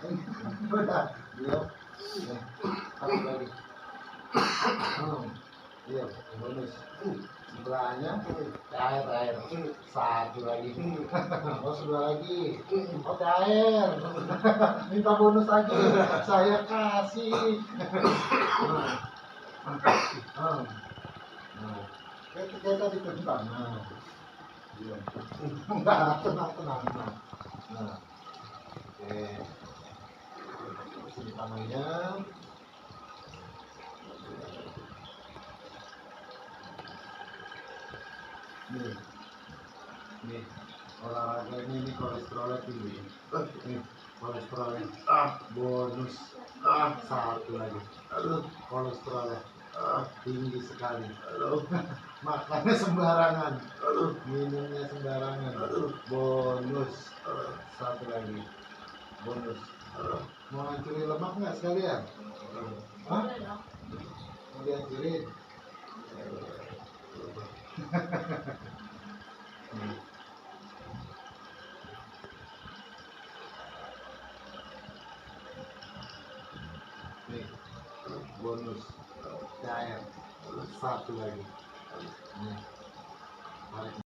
Udah, diam. Nih, satu lagi. Diam, bonus. Sebelahnya air. Satu lagi. Oh, sudah lagi. Oh, air. Minta bonus lagi. Saya kasih. Kayak tadi kentang. Diam. Enggak, tenang. Nah, oke. Sini tangannya. Nih, olahraga ini kolesterolnya tinggi. Nih, kolesterolnya bonus. Satu lagi. Kolesterolnya tinggi sekali. Makannya sembarangan. Minumnya sembarangan. Bonus. Satu lagi. Bonus. Mau hancurin lemak nggak sekalian? Hah? Mau dihancurin? Nih, bonus cair. Satu lagi. Nih, tarik.